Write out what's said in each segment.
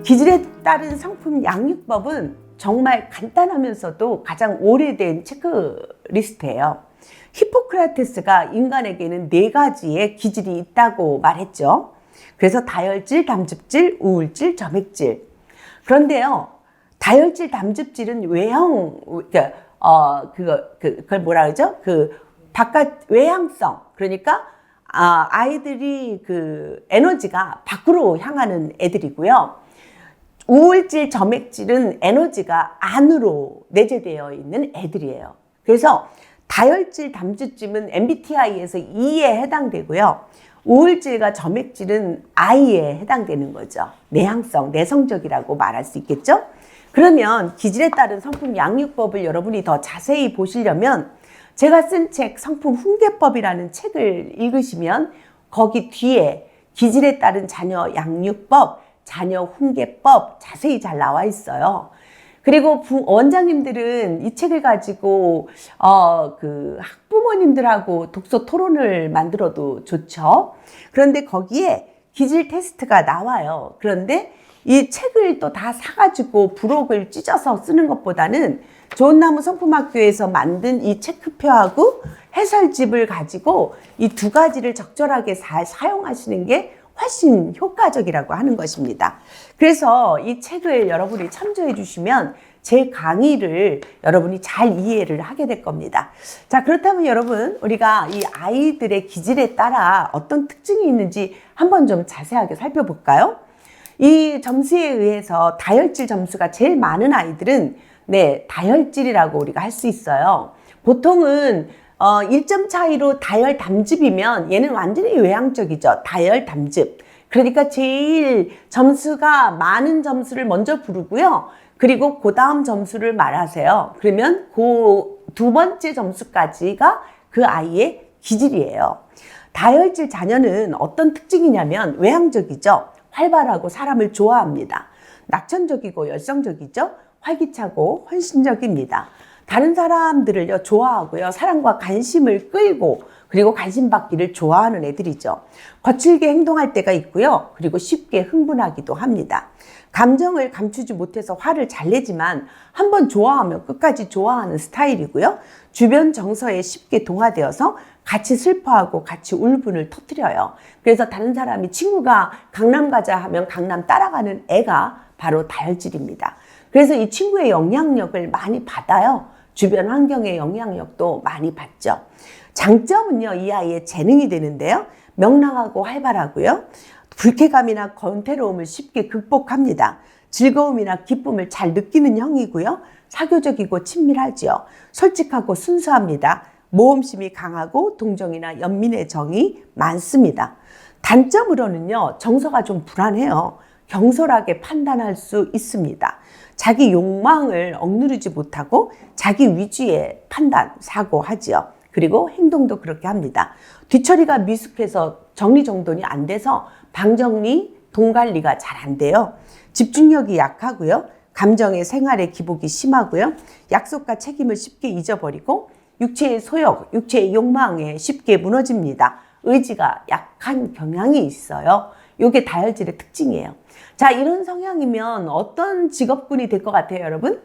기질에 따른 성품 양육법은 정말 간단하면서도 가장 오래된 체크리스트예요. 히포크라테스가 인간에게는 4가지의 기질이 있다고 말했죠. 그래서 다혈질, 담즙질, 우울질, 점액질. 그런데요, 다혈질, 담즙질은 외형, 그걸 뭐라 그러죠? 바깥 외향성. 그러니까 아이들이 에너지가 밖으로 향하는 애들이고요. 우울질, 점액질은 에너지가 안으로 내재되어 있는 애들이에요. 그래서 다혈질, 담즙질은 MBTI에서 E에 해당되고요. 우울질과 점액질은 I에 해당되는 거죠. 내향성, 내성적이라고 말할 수 있겠죠? 그러면 기질에 따른 성품 양육법을 여러분이 더 자세히 보시려면 제가 쓴 책 성품 훈계법이라는 책을 읽으시면 거기 뒤에 기질에 따른 자녀 양육법, 자녀 훈계법 자세히 잘 나와 있어요. 그리고 원장님들은 이 책을 가지고 학부모님들하고 독서 토론을 만들어도 좋죠. 그런데 거기에 기질 테스트가 나와요. 그런데 이 책을 또 다 사가지고 부록을 찢어서 쓰는 것보다는 좋은나무 성품학교에서 만든 이 체크표하고 해설집을 가지고 이 2가지를 적절하게 잘 사용하시는 게 훨씬 효과적이라고 하는 것입니다. 그래서 이 책을 여러분이 참조해 주시면 제 강의를 여러분이 잘 이해를 하게 될 겁니다. 자, 그렇다면 여러분, 우리가 이 아이들의 기질에 따라 어떤 특징이 있는지 한번 좀 자세하게 살펴볼까요? 이 점수에 의해서 다혈질 점수가 제일 많은 아이들은 다혈질이라고 우리가 할 수 있어요. 보통은 1점 차이로 다혈 담즙이면 얘는 완전히 외향적이죠. 다혈 담즙. 그러니까 제일 점수가 많은 점수를 먼저 부르고요. 그리고 그 다음 점수를 말하세요. 그러면 그 2번째 점수까지가 그 아이의 기질이에요. 다혈질 자녀는 어떤 특징이냐면 외향적이죠. 활발하고 사람을 좋아합니다. 낙천적이고 열성적이죠. 활기차고 헌신적입니다. 다른 사람들을 좋아하고요. 사랑과 관심을 끌고 그리고 관심 받기를 좋아하는 애들이죠. 거칠게 행동할 때가 있고요. 그리고 쉽게 흥분하기도 합니다. 감정을 감추지 못해서 화를 잘 내지만 한번 좋아하면 끝까지 좋아하는 스타일이고요. 주변 정서에 쉽게 동화되어서 같이 슬퍼하고 같이 울분을 터뜨려요. 그래서 다른 사람이 친구가 강남 가자 하면 강남 따라가는 애가 바로 다혈질입니다. 그래서 이 친구의 영향력을 많이 받아요. 주변 환경의 영향력도 많이 받죠. 장점은요, 이 아이의 재능이 되는데요. 명랑하고 활발하고요. 불쾌감이나 권태로움을 쉽게 극복합니다. 즐거움이나 기쁨을 잘 느끼는 형이고요. 사교적이고 친밀하죠. 솔직하고 순수합니다. 모험심이 강하고 동정이나 연민의 정이 많습니다. 단점으로는요, 정서가 좀 불안해요. 경솔하게 판단할 수 있습니다. 자기 욕망을 억누르지 못하고 자기 위주의 판단, 사고하지요. 그리고 행동도 그렇게 합니다. 뒤처리가 미숙해서 정리정돈이 안 돼서 방정리, 돈관리가 잘 안 돼요. 집중력이 약하고요. 감정의 생활의 기복이 심하고요. 약속과 책임을 쉽게 잊어버리고 육체의 소욕, 육체의 욕망에 쉽게 무너집니다. 의지가 약한 경향이 있어요. 이게 다혈질의 특징이에요. 자, 이런 성향이면 어떤 직업군이 될 것 같아요, 여러분?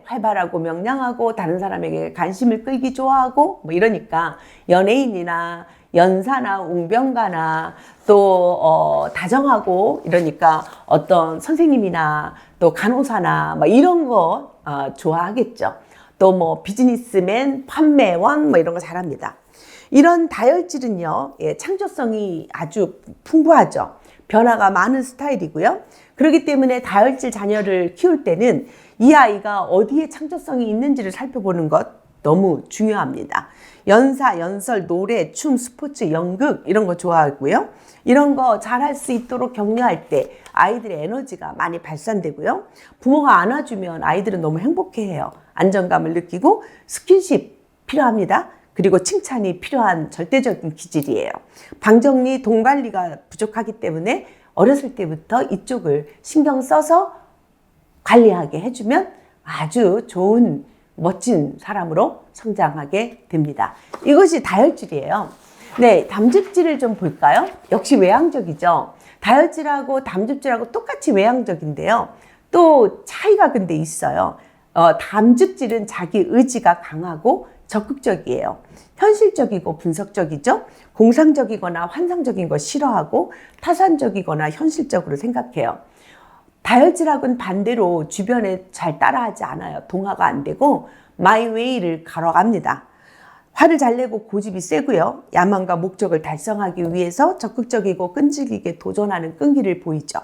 활발하고 명랑하고 다른 사람에게 관심을 끌기 좋아하고 이러니까 연예인이나 연사나 웅변가나 또 다정하고 이러니까 어떤 선생님이나 또 간호사나 이런 거 좋아하겠죠. 또 비즈니스맨, 판매원 이런 거 잘합니다. 이런 다혈질은요, 창조성이 아주 풍부하죠. 변화가 많은 스타일이고요. 그렇기 때문에 다혈질 자녀를 키울 때는 이 아이가 어디에 창조성이 있는지를 살펴보는 것 너무 중요합니다. 연사, 연설, 노래, 춤, 스포츠, 연극 이런 거 좋아하고요. 이런 거 잘할 수 있도록 격려할 때 아이들의 에너지가 많이 발산되고요. 부모가 안아주면 아이들은 너무 행복해해요. 안정감을 느끼고 스킨십 필요합니다. 그리고 칭찬이 필요한 절대적인 기질이에요. 방정리, 돈관리가 부족하기 때문에 어렸을 때부터 이쪽을 신경 써서 관리하게 해주면 아주 좋은 멋진 사람으로 성장하게 됩니다. 이것이 다혈질이에요. 네, 담즙질을 좀 볼까요? 역시 외향적이죠. 다혈질하고 담즙질하고 똑같이 외향적인데요. 또 차이가 근데 있어요. 담즙질은 자기 의지가 강하고 적극적이에요. 현실적이고 분석적이죠. 공상적이거나 환상적인 거 싫어하고 타산적이거나 현실적으로 생각해요. 다혈질하고는 반대로 주변에 잘 따라하지 않아요. 동화가 안 되고 마이 웨이를 걸어갑니다. 화를 잘 내고 고집이 세고요. 야망과 목적을 달성하기 위해서 적극적이고 끈질기게 도전하는 끈기를 보이죠.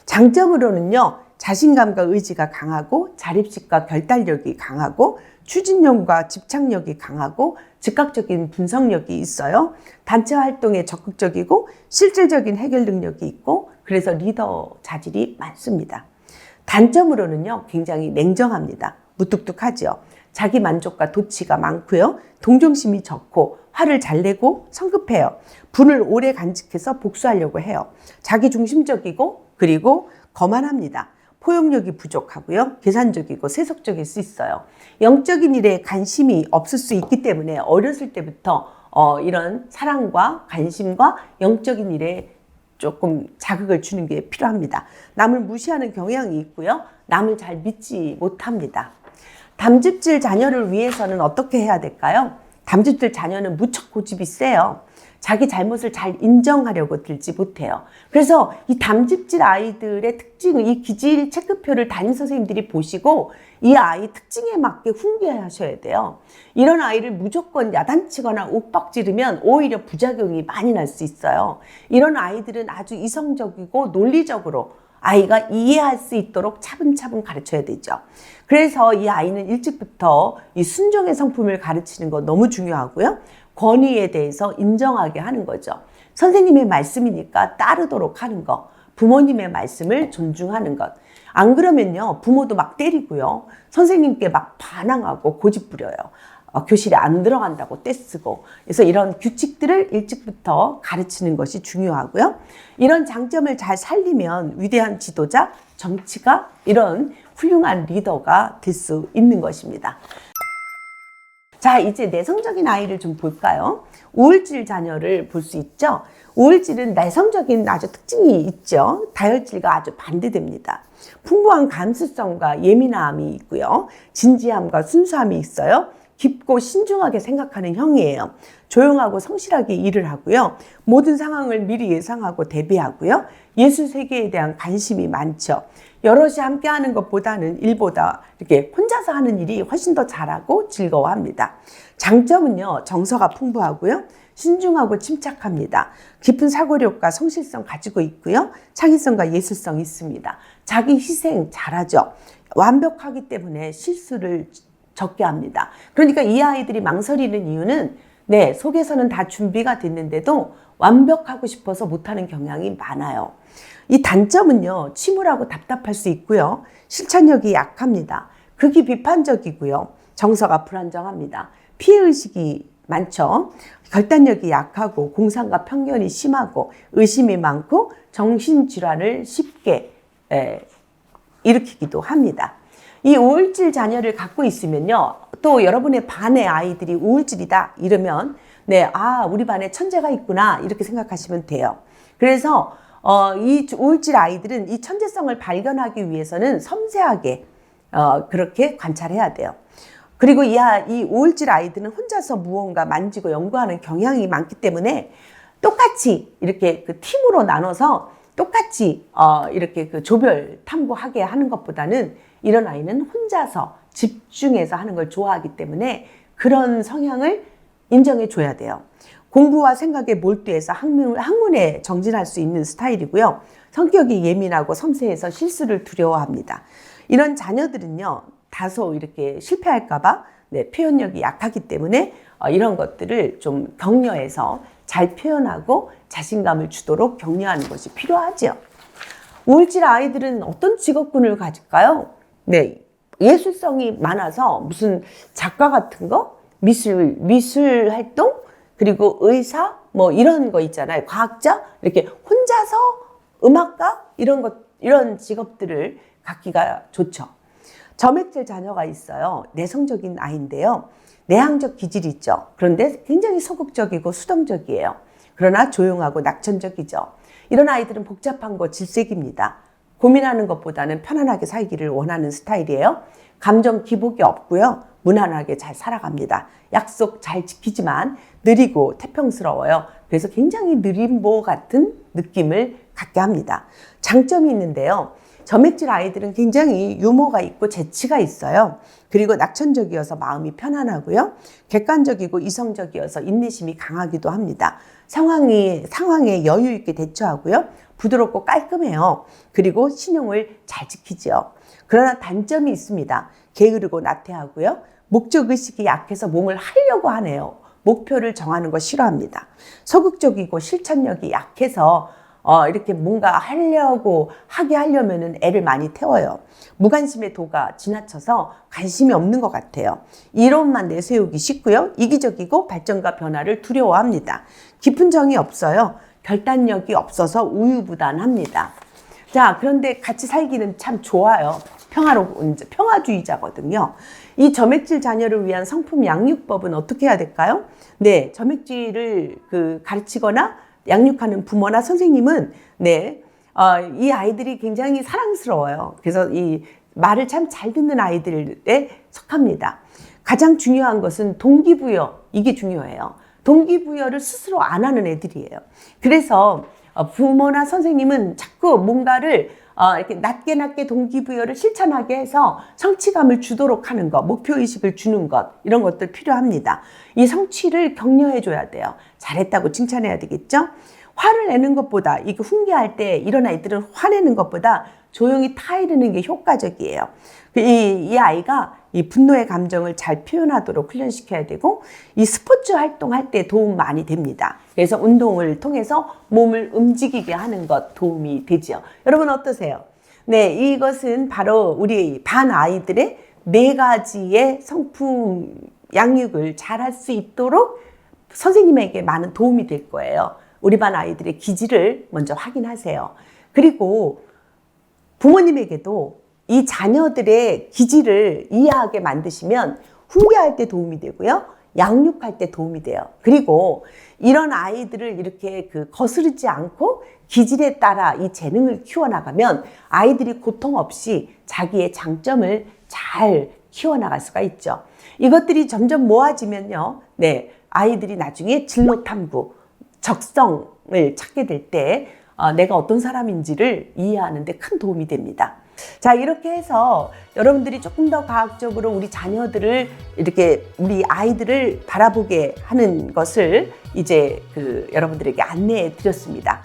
장점으로는요. 자신감과 의지가 강하고 자립식과 결단력이 강하고 추진력과 집착력이 강하고 즉각적인 분석력이 있어요. 단체 활동에 적극적이고 실질적인 해결 능력이 있고 그래서 리더 자질이 많습니다. 단점으로는요. 굉장히 냉정합니다. 무뚝뚝하죠. 자기 만족과 도취가 많고요. 동정심이 적고 화를 잘 내고 성급해요. 분을 오래 간직해서 복수하려고 해요. 자기 중심적이고 그리고 거만합니다. 포용력이 부족하고요. 계산적이고 세속적일 수 있어요. 영적인 일에 관심이 없을 수 있기 때문에 어렸을 때부터 이런 사랑과 관심과 영적인 일에 조금 자극을 주는 게 필요합니다. 남을 무시하는 경향이 있고요. 남을 잘 믿지 못합니다. 담즙질 자녀를 위해서는 어떻게 해야 될까요? 담즙질 자녀는 무척 고집이 세요. 자기 잘못을 잘 인정하려고 들지 못해요. 그래서 이 담즙질 아이들의 특징을 이 기질 체크표를 담임 선생님들이 보시고 이 아이 특징에 맞게 훈계하셔야 돼요. 이런 아이를 무조건 야단치거나 윽박지르면 오히려 부작용이 많이 날 수 있어요. 이런 아이들은 아주 이성적이고 논리적으로 아이가 이해할 수 있도록 차분차분 가르쳐야 되죠. 그래서 이 아이는 일찍부터 이 순종의 성품을 가르치는 거 너무 중요하고요. 권위에 대해서 인정하게 하는 거죠. 선생님의 말씀이니까 따르도록 하는 것. 부모님의 말씀을 존중하는 것. 안 그러면요. 부모도 막 때리고요. 선생님께 막 반항하고 고집 부려요. 교실에 안 들어간다고 떼쓰고. 그래서 이런 규칙들을 일찍부터 가르치는 것이 중요하고요. 이런 장점을 잘 살리면 위대한 지도자, 정치가 이런 훌륭한 리더가 될 수 있는 것입니다. 자, 이제 내성적인 아이를 좀 볼까요? 우울질 자녀를 볼 수 있죠? 우울질은 내성적인 아주 특징이 있죠. 다혈질과 아주 반대됩니다. 풍부한 감수성과 예민함이 있고요. 진지함과 순수함이 있어요. 깊고 신중하게 생각하는 형이에요. 조용하고 성실하게 일을 하고요. 모든 상황을 미리 예상하고 대비하고요. 예술 세계에 대한 관심이 많죠. 여럿이 함께 하는 것보다는 일보다 이렇게 혼자서 하는 일이 훨씬 더 잘하고 즐거워합니다. 장점은요, 정서가 풍부하고요. 신중하고 침착합니다. 깊은 사고력과 성실성 가지고 있고요. 창의성과 예술성이 있습니다. 자기 희생 잘하죠. 완벽하기 때문에 실수를 적게 합니다. 그러니까 이 아이들이 망설이는 이유는 속에서는 다 준비가 됐는데도 완벽하고 싶어서 못하는 경향이 많아요. 이 단점은요, 침울하고 답답할 수 있고요. 실천력이 약합니다. 극이 비판적이고요. 정서가 불안정합니다. 피해의식이 많죠. 결단력이 약하고 공상과 편견이 심하고 의심이 많고 정신질환을 쉽게 일으키기도 합니다. 이 우울질 자녀를 갖고 있으면요. 또 여러분의 반의 아이들이 우울질이다 이러면 우리 반에 천재가 있구나 이렇게 생각하시면 돼요. 그래서 이 우울질 아이들은 이 천재성을 발견하기 위해서는 섬세하게 그렇게 관찰해야 돼요. 그리고 이 우울질 아이들은 혼자서 무언가 만지고 연구하는 경향이 많기 때문에 똑같이 이렇게 그 팀으로 나눠서 똑같이 이렇게 그 조별 탐구하게 하는 것보다는 이런 아이는 혼자서 집중해서 하는 걸 좋아하기 때문에 그런 성향을 인정해 줘야 돼요. 공부와 생각에 몰두해서 학문에 정진할 수 있는 스타일이고요. 성격이 예민하고 섬세해서 실수를 두려워합니다. 이런 자녀들은요, 다소 이렇게 실패할까봐 표현력이 약하기 때문에 이런 것들을 좀 격려해서 잘 표현하고 자신감을 주도록 격려하는 것이 필요하죠. 우울질 아이들은 어떤 직업군을 가질까요? 예술성이 많아서 무슨 작가 같은 거, 미술 활동, 그리고 의사, 이런 거 있잖아요. 과학자, 이렇게 혼자서 음악가, 이런 직업들을 갖기가 좋죠. 점액질 자녀가 있어요. 내성적인 아이인데요. 내향적 기질이 있죠. 그런데 굉장히 소극적이고 수동적이에요. 그러나 조용하고 낙천적이죠. 이런 아이들은 복잡한 거 질색입니다. 고민하는 것보다는 편안하게 살기를 원하는 스타일이에요. 감정 기복이 없고요. 무난하게 잘 살아갑니다. 약속 잘 지키지만 느리고 태평스러워요. 그래서 굉장히 느림보 같은 느낌을 갖게 합니다. 장점이 있는데요. 점액질 아이들은 굉장히 유머가 있고 재치가 있어요. 그리고 낙천적이어서 마음이 편안하고요. 객관적이고 이성적이어서 인내심이 강하기도 합니다. 상황에 여유 있게 대처하고요. 부드럽고 깔끔해요. 그리고 신용을 잘 지키죠. 그러나 단점이 있습니다. 게으르고 나태하고요. 목적의식이 약해서 몸을 하려고 하네요. 목표를 정하는 거 싫어합니다. 소극적이고 실천력이 약해서 이렇게 뭔가 하게 하려면은 애를 많이 태워요. 무관심의 도가 지나쳐서 관심이 없는 것 같아요. 이론만 내세우기 쉽고요. 이기적이고 발전과 변화를 두려워합니다. 깊은 정이 없어요. 결단력이 없어서 우유부단합니다. 자, 그런데 같이 살기는 참 좋아요. 평화주의자거든요. 이 점액질 자녀를 위한 성품 양육법은 어떻게 해야 될까요? 네, 점액질을 가르치거나 양육하는 부모나 선생님은 이 아이들이 굉장히 사랑스러워요. 그래서 이 말을 참 잘 듣는 아이들에 속합니다. 가장 중요한 것은 동기부여, 이게 중요해요. 동기부여를 스스로 안 하는 애들이에요. 그래서 부모나 선생님은 자꾸 뭔가를 이렇게 낮게 동기부여를 실천하게 해서 성취감을 주도록 하는 것, 목표의식을 주는 것, 이런 것들 필요합니다. 이 성취를 격려해 줘야 돼요. 잘했다고 칭찬해야 되겠죠? 화를 내는 것보다, 이거 훈계할 때 이런 아이들은 화내는 것보다 조용히 타이르는 게 효과적이에요. 이 아이가 이 분노의 감정을 잘 표현하도록 훈련시켜야 되고, 이 스포츠 활동할 때 도움 많이 됩니다. 그래서 운동을 통해서 몸을 움직이게 하는 것 도움이 되죠. 여러분 어떠세요? 네, 이것은 바로 우리 반 아이들의 4가지의 성품 양육을 잘 할 수 있도록 선생님에게 많은 도움이 될 거예요. 우리 반 아이들의 기질을 먼저 확인하세요. 그리고 부모님에게도 이 자녀들의 기질을 이해하게 만드시면 훈계할 때 도움이 되고요. 양육할 때 도움이 돼요. 그리고 이런 아이들을 이렇게 거스르지 않고 기질에 따라 이 재능을 키워나가면 아이들이 고통 없이 자기의 장점을 잘 키워나갈 수가 있죠. 이것들이 점점 모아지면요. 네, 아이들이 나중에 진로 탐구, 적성을 찾게 될 때 내가 어떤 사람인지를 이해하는 데 큰 도움이 됩니다. 자, 이렇게 해서 여러분들이 조금 더 과학적으로 우리 자녀들을 우리 아이들을 바라보게 하는 것을 이제 여러분들에게 안내해 드렸습니다.